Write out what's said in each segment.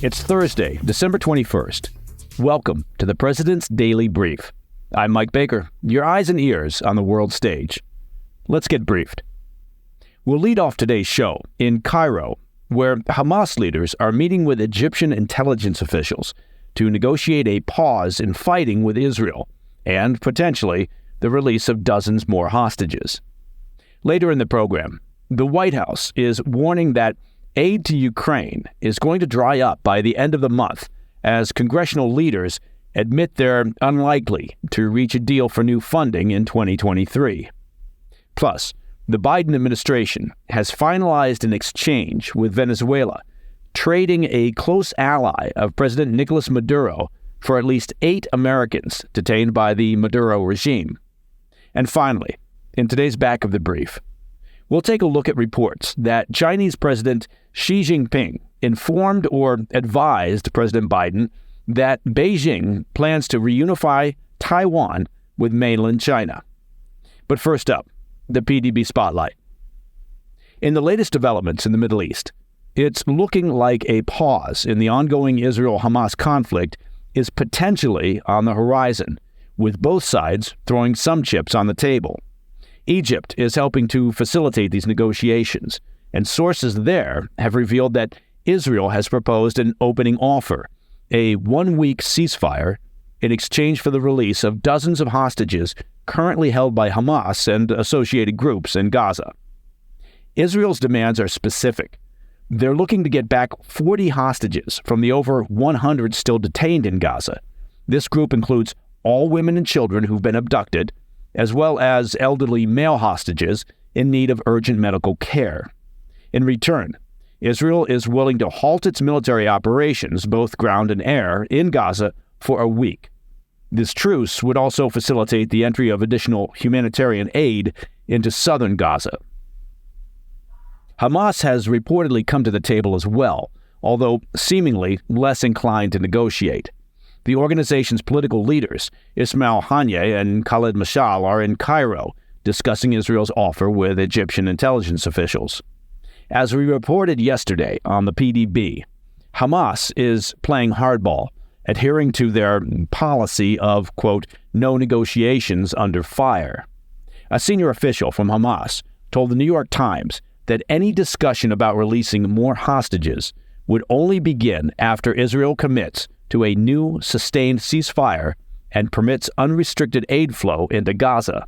It's Thursday, December 21st. Welcome to the President's Daily Brief. I'm Mike Baker, your eyes and ears on the world stage. Let's get briefed. We'll lead off today's show in Cairo, where Hamas leaders are meeting with Egyptian intelligence officials to negotiate a pause in fighting with Israel and, potentially, the release of dozens more hostages. Later in the program, the White House is warning that aid to Ukraine is going to dry up by the end of the month as congressional leaders admit they're unlikely to reach a deal for new funding in 2023. Plus, the Biden administration has finalized an exchange with Venezuela, trading a close ally of President Nicolás Maduro for at least 8 Americans detained by the Maduro regime. And finally, in today's back of the brief, we'll take a look at reports that Chinese President Xi Jinping informed or advised President Biden that Beijing plans to reunify Taiwan with mainland China. But first up, the PDB spotlight. In the latest developments in the Middle East, it's looking like a pause in the ongoing Israel-Hamas conflict is potentially on the horizon, with both sides throwing some chips on the table. Egypt is helping to facilitate these negotiations, and sources there have revealed that Israel has proposed an opening offer, a 1-week ceasefire, in exchange for the release of dozens of hostages currently held by Hamas and associated groups in Gaza. Israel's demands are specific. They're looking to get back 40 hostages from the over 100 still detained in Gaza. This group includes all women and children who've been abducted, as well as elderly male hostages in need of urgent medical care. In return, Israel is willing to halt its military operations, both ground and air, in Gaza for a week. This truce would also facilitate the entry of additional humanitarian aid into southern Gaza. Hamas has reportedly come to the table as well, although seemingly less inclined to negotiate. The organization's political leaders, Ismail Haniyeh and Khaled Mashal, are in Cairo discussing Israel's offer with Egyptian intelligence officials. As we reported yesterday on the PDB, Hamas is playing hardball, adhering to their policy of, quote, no negotiations under fire. A senior official from Hamas told the New York Times that any discussion about releasing more hostages would only begin after Israel commits to a new sustained ceasefire and permits unrestricted aid flow into Gaza.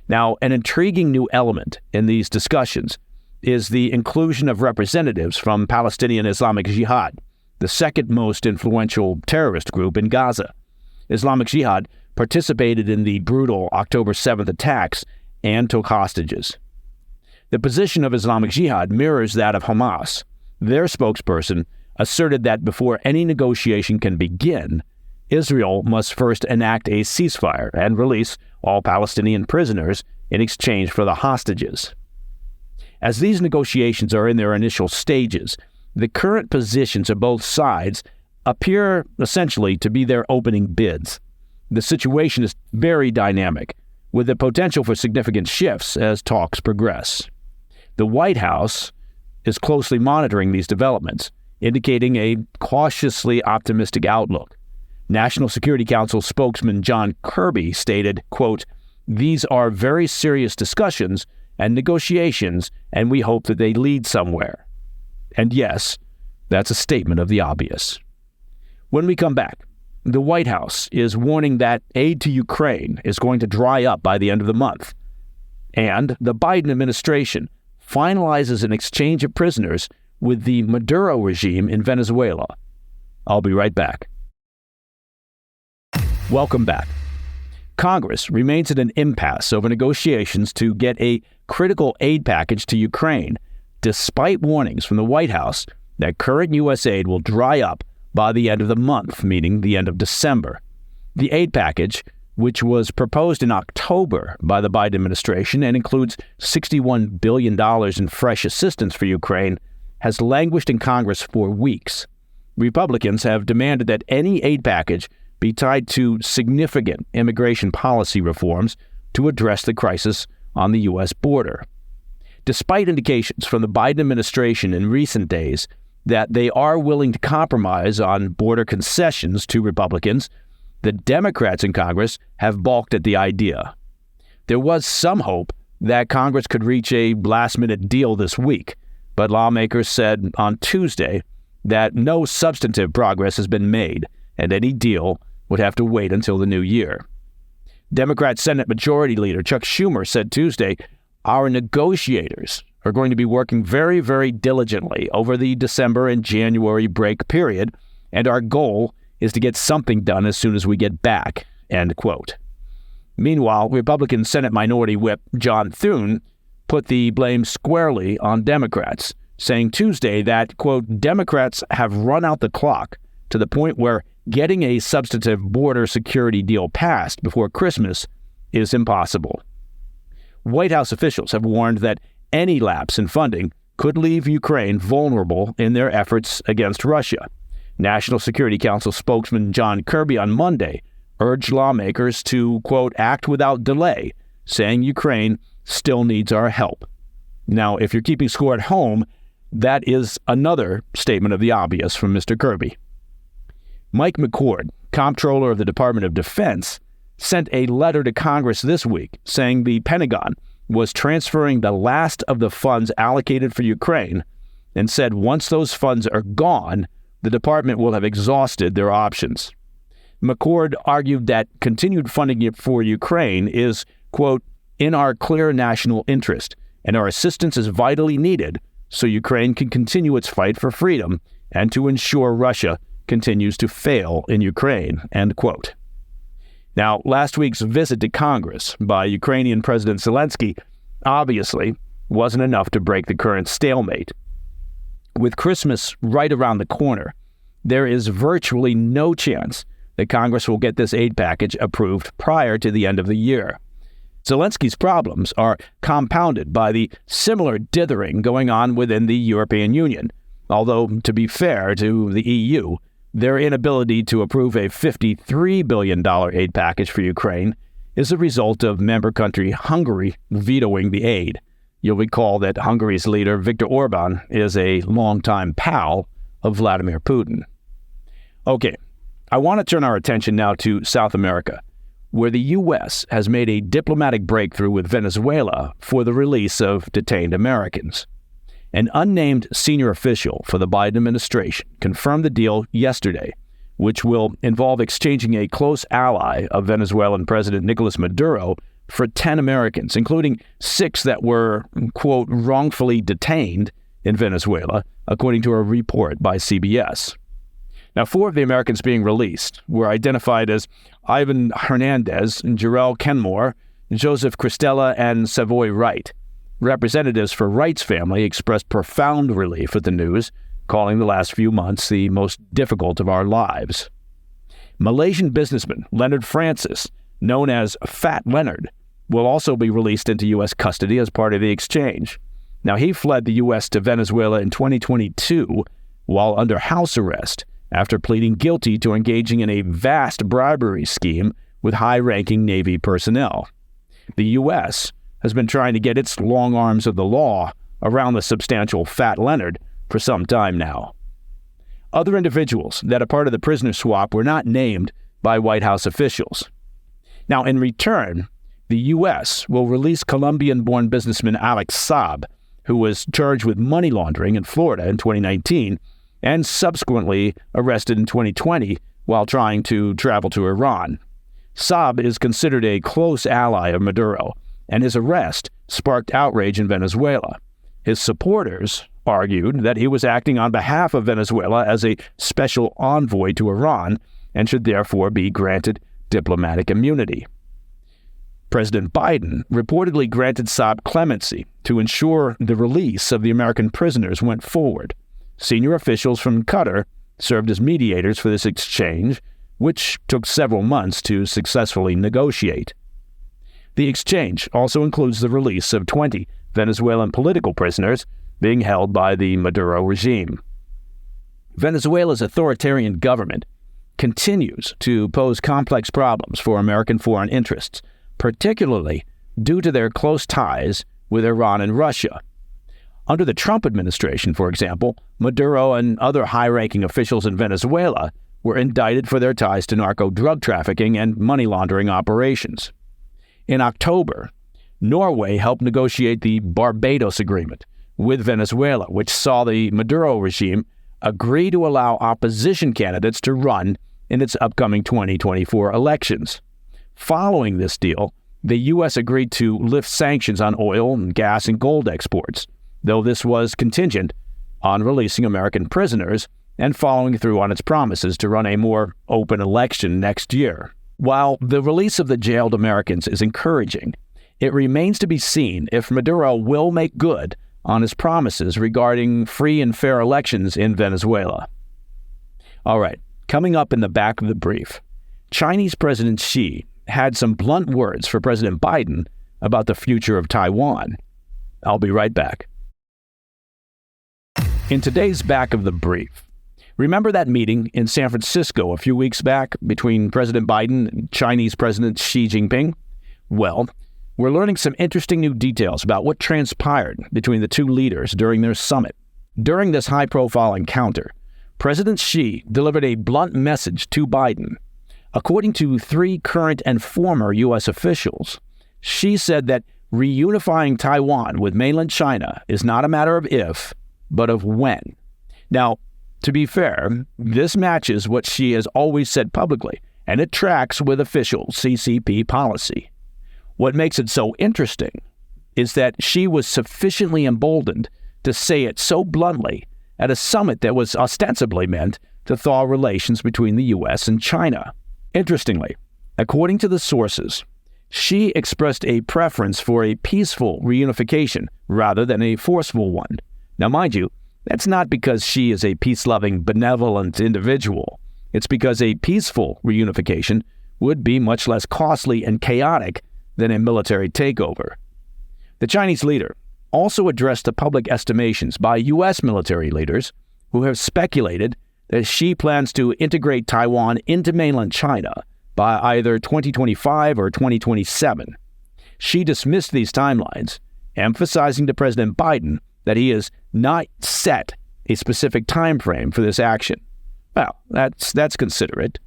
Now, an intriguing new element in these discussions is the inclusion of representatives from Palestinian Islamic Jihad, the second most influential terrorist group in Gaza. Islamic Jihad participated in the brutal October 7th attacks and took hostages. The position of Islamic Jihad mirrors that of Hamas. Their spokesperson asserted that before any negotiation can begin, Israel must first enact a ceasefire and release all Palestinian prisoners in exchange for the hostages. As these negotiations are in their initial stages, the current positions of both sides appear essentially to be their opening bids. The situation is very dynamic, with the potential for significant shifts as talks progress. The White House is closely monitoring these developments, indicating a cautiously optimistic outlook. National Security Council spokesman John Kirby stated, quote, these are very serious discussions and negotiations, and we hope that they lead somewhere. And yes, that's a statement of the obvious. When we come back, the White House is warning that aid to Ukraine is going to dry up by the end of the month. And the Biden administration finalizes an exchange of prisoners with the Maduro regime in Venezuela. I'll be right back. Welcome back. Congress remains at an impasse over negotiations to get a critical aid package to Ukraine, despite warnings from the White House that current U.S. aid will dry up by the end of the month, meaning the end of December. The aid package, which was proposed in October by the Biden administration and includes $61 billion in fresh assistance for Ukraine, has languished in Congress for weeks. Republicans have demanded that any aid package be tied to significant immigration policy reforms to address the crisis on the U.S. border. Despite indications from the Biden administration in recent days that they are willing to compromise on border concessions to Republicans. The Democrats in Congress have balked at the idea. There was some hope that Congress could reach a last-minute deal this week, but lawmakers said on Tuesday that no substantive progress has been made, and any deal would have to wait until the new year. Democrat Senate Majority Leader Chuck Schumer said Tuesday, "Our negotiators are going to be working very, very diligently over the December and January break period, and our goal is to get something done as soon as we get back," end quote. Meanwhile, Republican Senate Minority Whip John Thune put the blame squarely on Democrats, saying Tuesday that, quote, "Democrats have run out the clock to the point where getting a substantive border security deal passed before Christmas is impossible." White House officials have warned that any lapse in funding could leave Ukraine vulnerable in their efforts against Russia. National Security Council spokesman John Kirby on Monday urged lawmakers to, quote, "act without delay," saying Ukraine still needs our help. Now, if you're keeping score at home, that is another statement of the obvious from Mr. Kirby. Mike McCord, comptroller of the Department of Defense, sent a letter to Congress this week saying the Pentagon was transferring the last of the funds allocated for Ukraine and said once those funds are gone, the department will have exhausted their options. McCord argued that continued funding for Ukraine is, quote, "in our clear national interest, and our assistance is vitally needed so Ukraine can continue its fight for freedom and to ensure Russia continues to fail in Ukraine," end quote. Now, last week's visit to Congress by Ukrainian President Zelensky obviously wasn't enough to break the current stalemate. With Christmas right around the corner, there is virtually no chance that Congress will get this aid package approved prior to the end of the year. Zelensky's problems are compounded by the similar dithering going on within the European Union, although, to be fair to the EU, their inability to approve a $53 billion aid package for Ukraine is a result of member country Hungary vetoing the aid. You'll recall that Hungary's leader, Viktor Orban, is a longtime pal of Vladimir Putin. Okay, I want to turn our attention now to South America, where the U.S. has made a diplomatic breakthrough with Venezuela for the release of detained Americans. An unnamed senior official for the Biden administration confirmed the deal yesterday, which will involve exchanging a close ally of Venezuelan President Nicolás Maduro for 10 Americans, including 6 that were, quote, wrongfully detained in Venezuela, according to a report by CBS. Now, 4 of the Americans being released were identified as Ivan Hernandez, Jarrell Kenmore, Joseph Cristela, and Savoy Wright. Representatives for Wright's family expressed profound relief at the news, calling the last few months the most difficult of our lives. Malaysian businessman Leonard Francis, known as Fat Leonard, will also be released into U.S. custody as part of the exchange. Now, he fled the U.S. to Venezuela in 2022 while under house arrest after pleading guilty to engaging in a vast bribery scheme with high-ranking Navy personnel. The U.S. has been trying to get its long arms of the law around the substantial Fat Leonard for some time now. Other individuals that are part of the prisoner swap were not named by White House officials. Now, in return, the U.S. will release Colombian-born businessman Alex Saab, who was charged with money laundering in Florida in 2019 and subsequently arrested in 2020 while trying to travel to Iran. Saab is considered a close ally of Maduro, and his arrest sparked outrage in Venezuela. His supporters argued that he was acting on behalf of Venezuela as a special envoy to Iran and should therefore be granted diplomatic immunity. President Biden reportedly granted Saab clemency to ensure the release of the American prisoners went forward. Senior officials from Qatar served as mediators for this exchange, which took several months to successfully negotiate. The exchange also includes the release of 20 Venezuelan political prisoners being held by the Maduro regime. Venezuela's authoritarian government continues to pose complex problems for American foreign interests, particularly due to their close ties with Iran and Russia. Under the Trump administration, for example, Maduro and other high-ranking officials in Venezuela were indicted for their ties to narco-drug trafficking and money laundering operations. In October, Norway helped negotiate the Barbados Agreement with Venezuela, which saw the Maduro regime agree to allow opposition candidates to run in its upcoming 2024 elections. Following this deal, the U.S. agreed to lift sanctions on oil, gas, and gold exports, though this was contingent on releasing American prisoners and following through on its promises to run a more open election next year. While the release of the jailed Americans is encouraging, it remains to be seen if Maduro will make good on his promises regarding free and fair elections in Venezuela. All right, coming up in the back of the brief, Chinese President Xi had some blunt words for President Biden about the future of Taiwan. I'll be right back. In today's back of the brief, remember that meeting in San Francisco a few weeks back between President Biden and Chinese President Xi Jinping? Well, we're learning some interesting new details about what transpired between the two leaders during their summit. During this high-profile encounter, President Xi delivered a blunt message to Biden. According to 3 current and former U.S. officials, Xi said that reunifying Taiwan with mainland China is not a matter of if, but of when. Now, to be fair, this matches what Xi has always said publicly, and it tracks with official CCP policy. What makes it so interesting is that Xi was sufficiently emboldened to say it so bluntly at a summit that was ostensibly meant to thaw relations between the U.S. and China. Interestingly, according to the sources, Xi expressed a preference for a peaceful reunification rather than a forceful one. Now, mind you, that's not because Xi is a peace-loving, benevolent individual. It's because a peaceful reunification would be much less costly and chaotic than a military takeover. The Chinese leader also addressed the public estimations by U.S. military leaders who have speculated that Xi plans to integrate Taiwan into mainland China by either 2025 or 2027. Xi dismissed these timelines, emphasizing to President Biden that he has not set a specific time frame for this action. Well, that's considerate.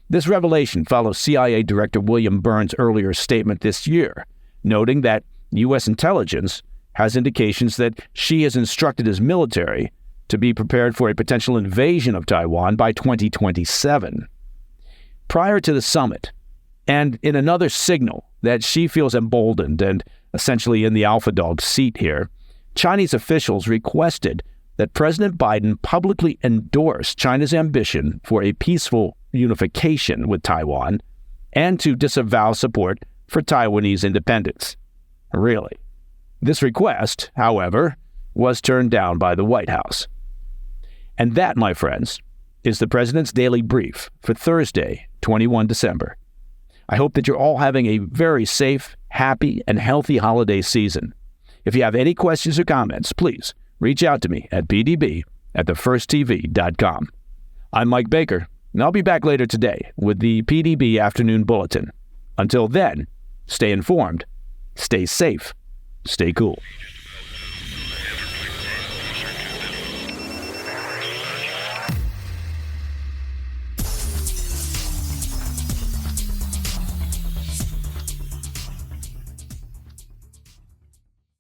This revelation follows CIA Director William Burns' earlier statement this year, noting that U.S. intelligence has indications that Xi has instructed his military to be prepared for a potential invasion of Taiwan by 2027. Prior to the summit, and in another signal that Xi feels emboldened and essentially in the alpha dog seat here, Chinese officials requested that President Biden publicly endorse China's ambition for a peaceful unification with Taiwan and to disavow support for Taiwanese independence. Really. This request, however, was turned down by the White House. And that, my friends, is the President's Daily Brief for Thursday, 21 December. I hope that you're all having a very safe, happy, and healthy holiday season. If you have any questions or comments, please reach out to me at pdb@thefirsttv.com. I'm Mike Baker, and I'll be back later today with the PDB Afternoon Bulletin. Until then, stay informed, stay safe, stay cool.